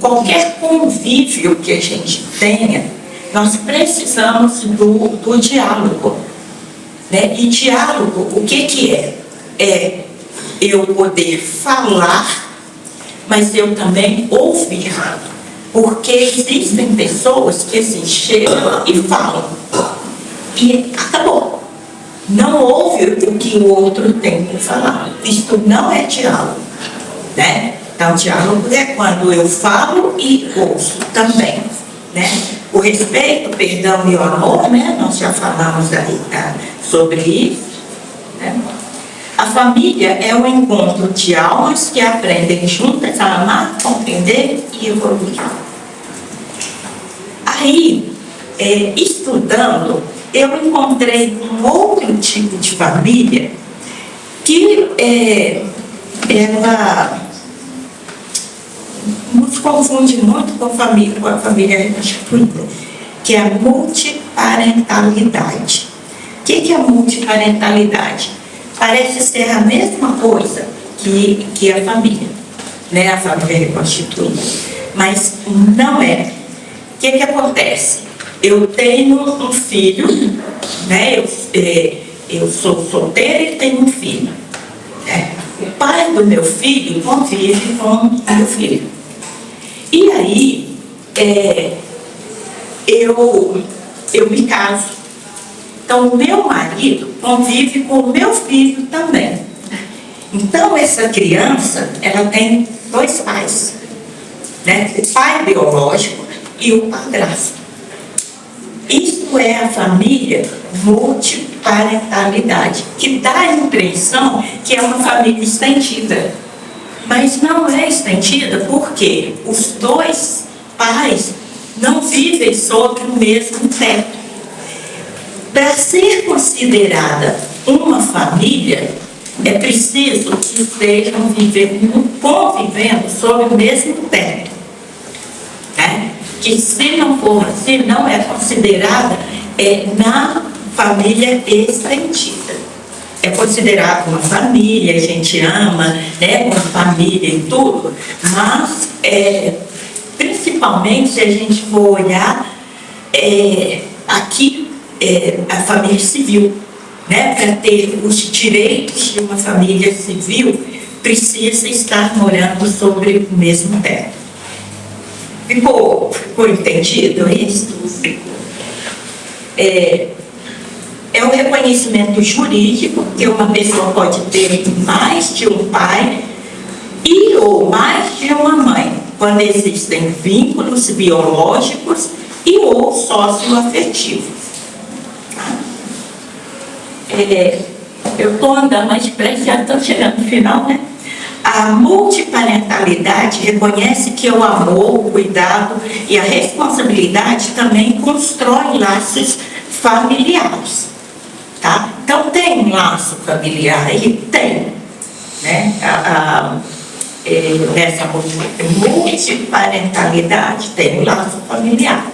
Qualquer convívio que a gente tenha, nós precisamos do diálogo. Né? E diálogo, o que é? É eu poder falar, mas eu também ouvir. Porque existem pessoas que assim, chegam e falam. E acabou. Não ouve o que o outro tem para falar. Isso não é diálogo. Né? Então, diálogo é quando eu falo e ouço também. Né? O respeito, o perdão e o amor, né? Nós já falamos aí sobre isso. Né? A família é um encontro de almas que aprendem juntas a amar, compreender e evoluir. Aí, estudando, eu encontrei um outro tipo de família que ela nos confunde muito com a família reconstituída, que é a multiparentalidade. O que é a multiparentalidade? Parece ser a mesma coisa que a família, né? A família reconstituída, mas não é. O que acontece? Eu tenho um filho, né? Eu sou solteira e tenho um filho. Né? O pai do meu filho convive com o meu filho. E aí, eu me caso. Então, o meu marido convive com o meu filho também. Então, essa criança, ela tem dois pais, né? O pai biológico e o padrasto. Isso é a família multiparentalidade, que dá a impressão que é uma família estendida. Mas não é estendida porque os dois pais não vivem sob o mesmo teto. Para ser considerada uma família, é preciso que estejam convivendo sob o mesmo teto. Né? Que se não for assim, não é considerada na família estendida. É considerado uma família, a gente ama, né, uma família e tudo, mas principalmente se a gente for olhar aqui a família civil, né, para ter os direitos de uma família civil, precisa estar morando sobre o mesmo teto. Ficou entendido isso? É o reconhecimento jurídico que uma pessoa pode ter mais de um pai ou mais de uma mãe, quando existem vínculos biológicos e ou socioafetivos. Eu estou andando mais depressa, já estou chegando no final, né? A multiparentalidade reconhece que o amor, o cuidado e a responsabilidade também constroem laços familiares. Tá? Então, tem um laço familiar aí? Tem. Né? Nessa multiparentalidade tem um laço familiar.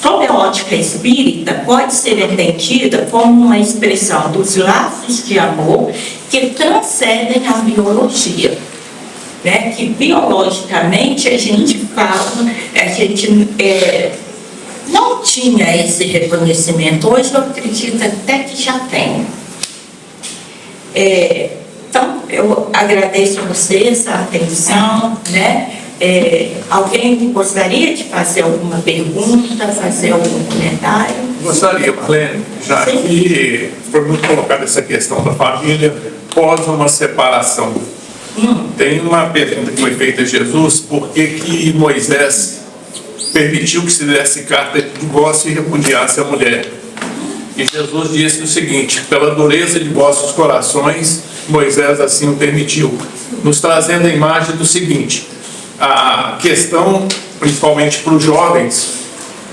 Sob a ótica espírita, pode ser entendida como uma expressão dos laços de amor que transcendem a biologia. Né? Que biologicamente a gente fala, não tinha esse reconhecimento. Hoje eu acredito até que já tem. Então, eu agradeço a vocês a atenção, né? Alguém gostaria de fazer alguma pergunta, fazer algum comentário? Gostaria, Marlene, já que foi muito colocada essa questão da família após uma separação. Tem uma pergunta que foi feita a Jesus: por que Moisés permitiu que se desse carta de divórcio e repudiasse a mulher? E Jesus disse o seguinte: pela dureza de vossos corações, Moisés assim o permitiu, nos trazendo a imagem do seguinte: A questão, principalmente para os jovens,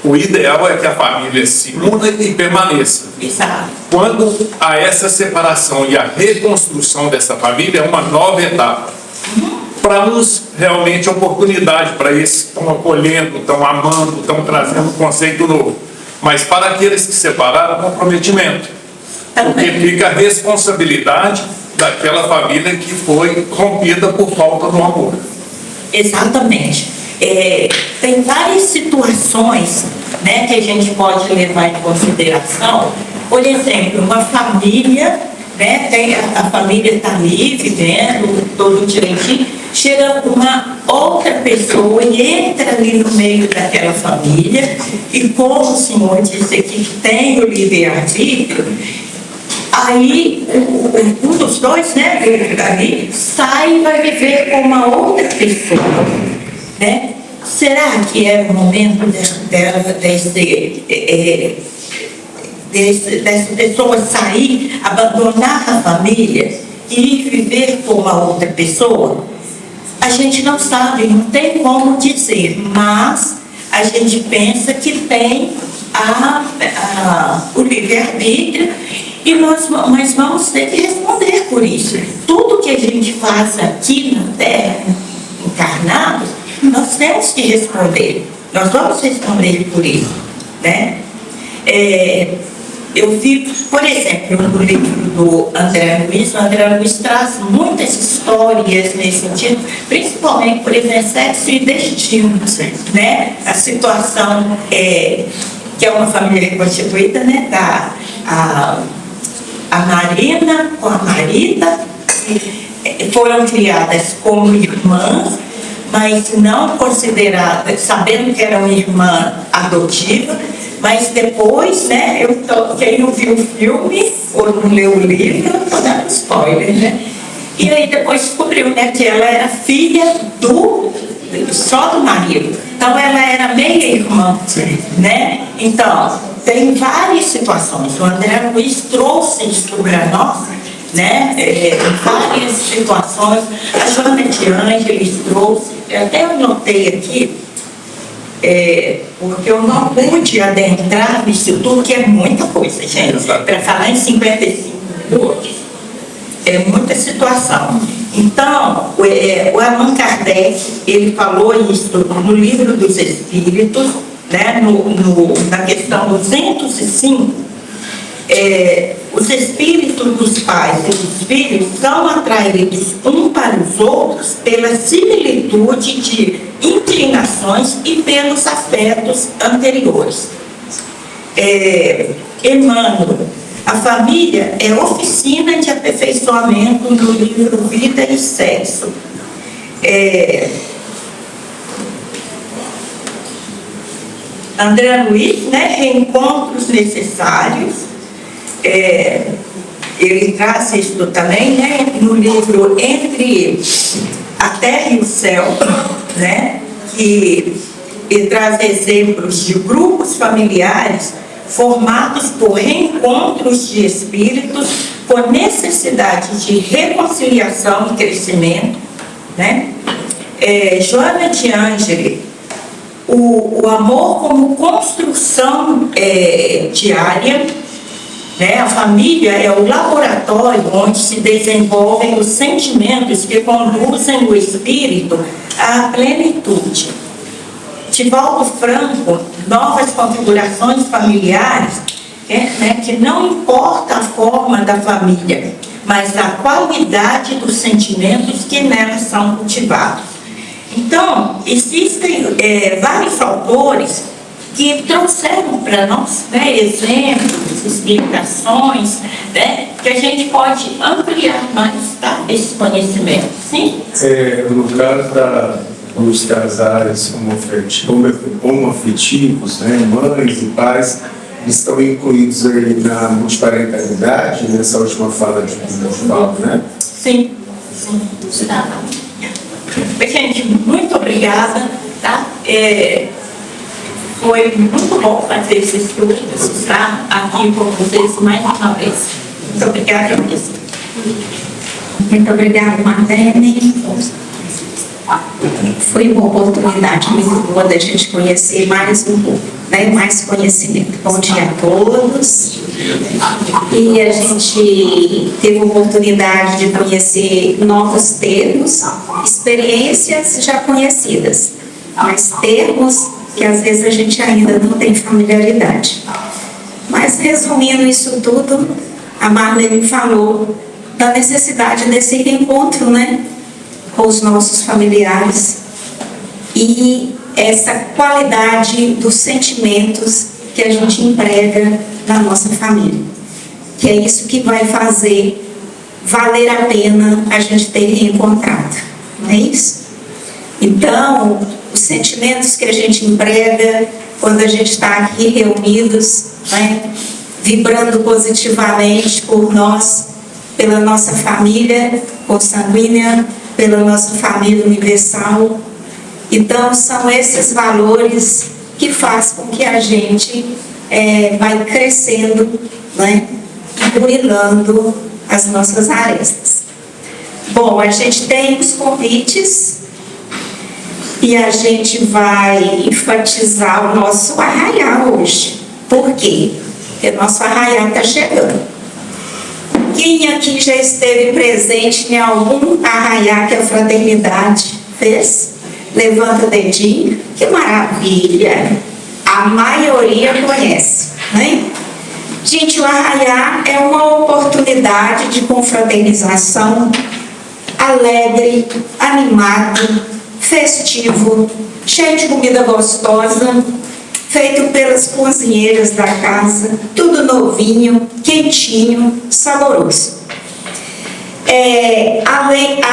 o ideal é que a família se una e permaneça. Exato. Quando há essa separação e a reconstrução dessa família, é uma nova etapa. Para uns, realmente, oportunidade para esses que estão acolhendo, estão amando, estão trazendo um conceito novo. Mas para aqueles que separaram, comprometimento. Porque fica a responsabilidade daquela família que foi rompida por falta do amor. Exatamente. Tem várias situações, né, que a gente pode levar em consideração. Por exemplo, uma família, né, a família está ali vivendo todo direitinho, chega uma outra pessoa e entra ali no meio daquela família, e como o senhor disse aqui que tem o livre-arbítrio, aí um dos dois, né, ali, sai e vai viver com uma outra pessoa, né? Será que era o momento dessa pessoa sair, abandonar a família e ir viver com uma outra pessoa? A gente não sabe, não tem como dizer, mas a gente pensa que tem o livre-arbítrio e nós vamos ter que responder por isso. Tudo que a gente faz aqui na Terra, encarnados, nós temos que responder. Nós vamos responder por isso, né? Eu vi, por exemplo, no livro do André Luiz, o André Luiz traz muitas histórias nesse sentido, principalmente, por exemplo, sexo e destino, né? A situação que é uma família reconstituída, né? A Marina com a Marita foram criadas como irmãs, mas não consideradas, sabendo que era uma irmã adotiva, mas depois, né, quem não viu o filme ou não leu o livro, eu estou dando spoiler, né? E aí depois descobriu, né, que ela era filha só do marido. Então ela era meia-irmã, né? Então, tem várias situações. O André Luiz trouxe isso para nós, né? Várias situações. A Joana de Ângeles trouxe, até eu anotei aqui, porque eu não pude adentrar nisso tudo, que é muita coisa, gente. Para falar em 55 minutos, é muita situação. Então, o Allan Kardec, ele falou isso no Livro dos Espíritos, né, na questão 205, os espíritos dos pais e dos filhos são atraídos uns para os outros pela similitude de inclinações e pelos afetos anteriores. Emmanuel, a família é oficina de aperfeiçoamento no livro Vida e Sexo. André Luiz, né, reencontros necessários, ele traz isso também, né, no livro Entre a Terra e o Céu, né, que ele traz exemplos de grupos familiares formados por reencontros de espíritos com necessidade de reconciliação e crescimento, né? Joana de Ângeles, o amor como construção diária, né? A família é o laboratório onde se desenvolvem os sentimentos que conduzem o espírito à plenitude. Divaldo Franco, novas configurações familiares, né, que não importa a forma da família, mas a qualidade dos sentimentos que nelas são cultivados. Então, existem vários autores que trouxeram para nós, né, exemplos, explicações, né, que a gente pode ampliar mais, tá, esse conhecimento. Sim? No caso dos casais homoafetivos, né, mães e pais, estão incluídos aí na multiparentalidade, nessa última fala de Paulo, né? Sim, sim. Tá. Gente, muito obrigada, tá? Foi muito bom fazer esse estudo, estar aqui com vocês mais uma vez. Muito obrigada, professor. Muito obrigada, Marlene. Foi uma oportunidade muito boa da gente conhecer mais um pouco, né? Mais conhecimento. Bom dia a todos. E a gente teve a oportunidade de conhecer novos termos, experiências já conhecidas, mas termos que às vezes a gente ainda não tem familiaridade. Mas resumindo isso tudo, a Marlene falou da necessidade desse reencontro, né, com os nossos familiares e essa qualidade dos sentimentos que a gente emprega na nossa família, que é isso que vai fazer valer a pena a gente ter reencontrado, não é isso? Então, os sentimentos que a gente emprega quando a gente está aqui reunidos, né, vibrando positivamente por nós, pela nossa família consanguínea, pela nossa família universal. Então, são esses valores que fazem com que a gente vai crescendo, né, e burilando as nossas arestas. Bom, a gente tem os convites e a gente vai enfatizar o nosso arraial hoje. Por quê? Porque o nosso arraial está chegando. Quem aqui já esteve presente em algum arraial que a fraternidade fez? Levanta o dedinho. Que maravilha! A maioria conhece, né? Gente, o arraial é uma oportunidade de confraternização alegre, animado, festivo, cheio de comida gostosa, feito pelas cozinheiras da casa, tudo novinho, quentinho, saboroso.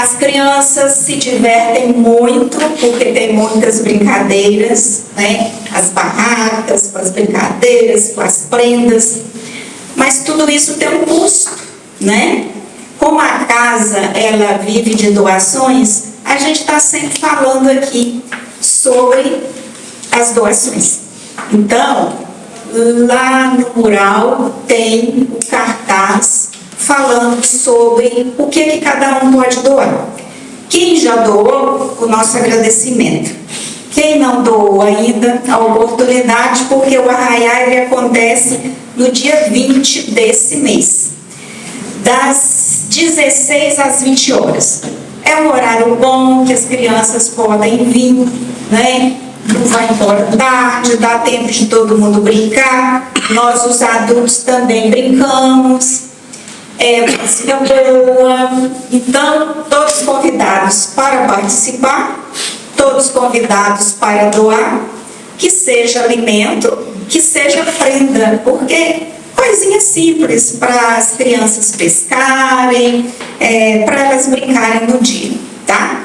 As crianças se divertem muito, porque tem muitas brincadeiras, né? As barracas, com as brincadeiras, com as prendas, mas tudo isso tem um custo, né? Como a casa, ela vive de doações, a gente está sempre falando aqui sobre as doações. Então, lá no mural tem o cartaz falando sobre o que cada um pode doar. Quem já doou, o nosso agradecimento. Quem não doou ainda, a oportunidade, porque o arraial ele acontece no dia 20 desse mês, das 16 às 20 horas. É um horário bom que as crianças podem vir, né? Não vai embora tarde, dá tempo de todo mundo brincar. Nós, os adultos, também brincamos. Música boa. Então, todos convidados para participar, todos convidados para doar, que seja alimento, que seja prenda, porque coisinha simples para as crianças pescarem, para elas brincarem no dia, tá?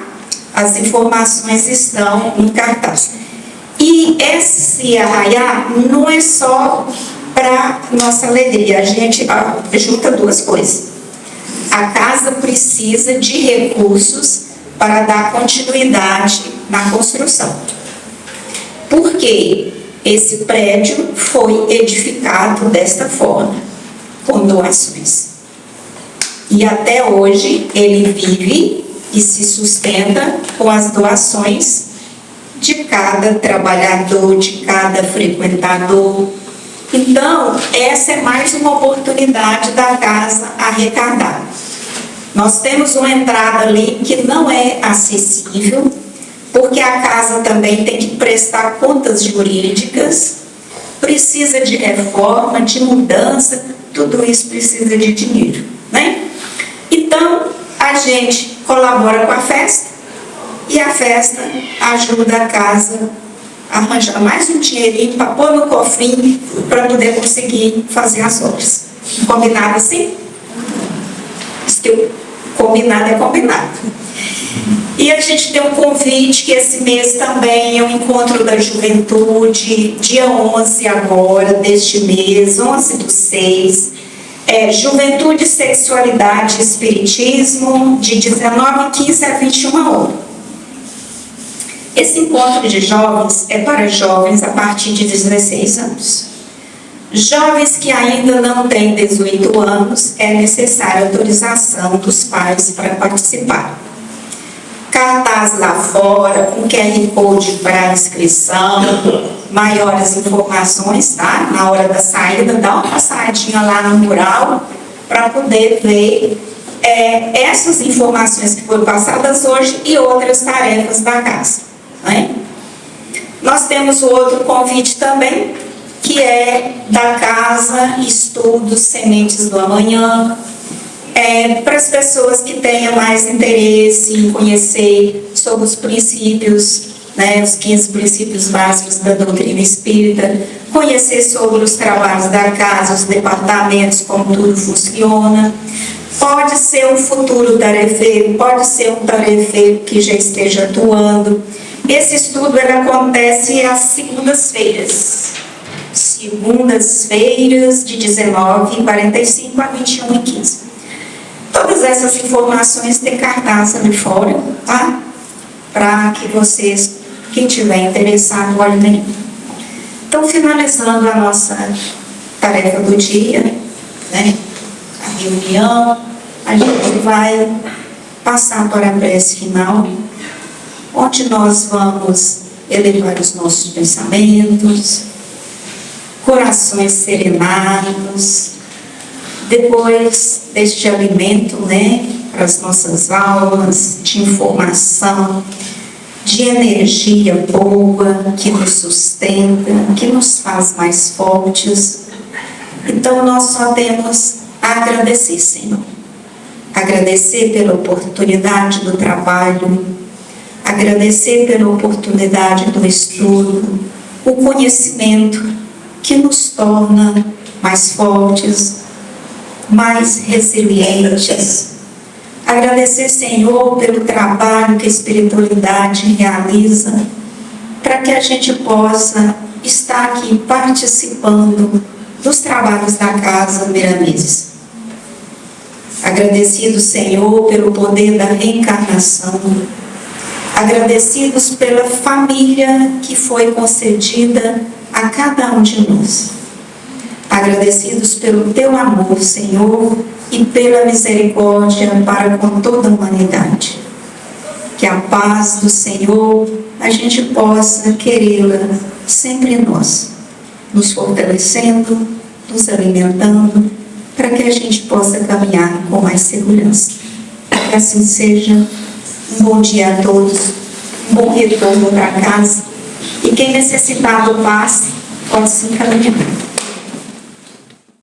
As informações estão no cartaz. E esse arraial não é só para nossa alegria, a gente junta duas coisas. A casa precisa de recursos para dar continuidade na construção. Porque esse prédio foi edificado desta forma, com doações. E até hoje ele vive e se sustenta com as doações de cada trabalhador, de cada frequentador. Então, essa é mais uma oportunidade da casa arrecadar. Nós temos uma entrada ali que não é acessível, porque a casa também tem que prestar contas jurídicas, precisa de reforma, de mudança, tudo isso precisa de dinheiro, né? Então, a gente colabora com a festa e a festa ajuda a casa a arranjar mais um dinheirinho para pôr no cofrinho para poder conseguir fazer as obras. Combinado assim? Diz que o combinado é combinado. E a gente tem um convite que esse mês também é o Encontro da Juventude, dia 11 agora, deste mês, 11/6. Juventude, Sexualidade e Espiritismo, de 19h15 a 21h. Esse encontro de jovens é para jovens a partir de 16 anos. Jovens que ainda não têm 18 anos, é necessária autorização dos pais para participar. Cartaz cartaz lá fora, com QR Code para inscrição, maiores informações, tá? Na hora da saída, dá uma passadinha lá no mural para poder ver essas informações que foram passadas hoje e outras tarefas da casa, né? Nós temos o outro convite também, que é da Casa Estudos Sementes do Amanhã, para as pessoas que tenham mais interesse em conhecer sobre os princípios, né, os 15 princípios básicos da doutrina espírita, conhecer sobre os trabalhos da casa, os departamentos, como tudo funciona. Pode ser um futuro tarefeiro, pode ser um tarefeiro que já esteja atuando. Esse estudo ele acontece às segundas-feiras. Segundas-feiras de 19h45 a 21h15. Todas essas informações têm cartaz ali fora, tá? Para que vocês, quem tiver interessado, olhem bem. Então, finalizando a nossa tarefa do dia, né? A reunião, a gente vai passar para a prece final, onde nós vamos elevar os nossos pensamentos, corações serenados, depois deste alimento, né, para as nossas almas, de informação, de energia boa, que nos sustenta, que nos faz mais fortes. Então, nós só temos a agradecer, Senhor. Agradecer pela oportunidade do trabalho, agradecer pela oportunidade do estudo, o conhecimento que nos torna mais fortes, mais resilientes. Agradecer, Senhor, pelo trabalho que a espiritualidade realiza, para que a gente possa estar aqui participando dos trabalhos da Casa Mirameses. Agradecido, Senhor, pelo poder da reencarnação. Agradecidos pela família que foi concedida a cada um de nós. Agradecidos pelo Teu amor, Senhor, e pela misericórdia para com toda a humanidade. Que a paz do Senhor, a gente possa querê-la sempre em nós, nos fortalecendo, nos alimentando, para que a gente possa caminhar com mais segurança. Que assim seja. Um bom dia a todos, um bom retorno para casa. E quem necessitar do passe, pode se encaminhar.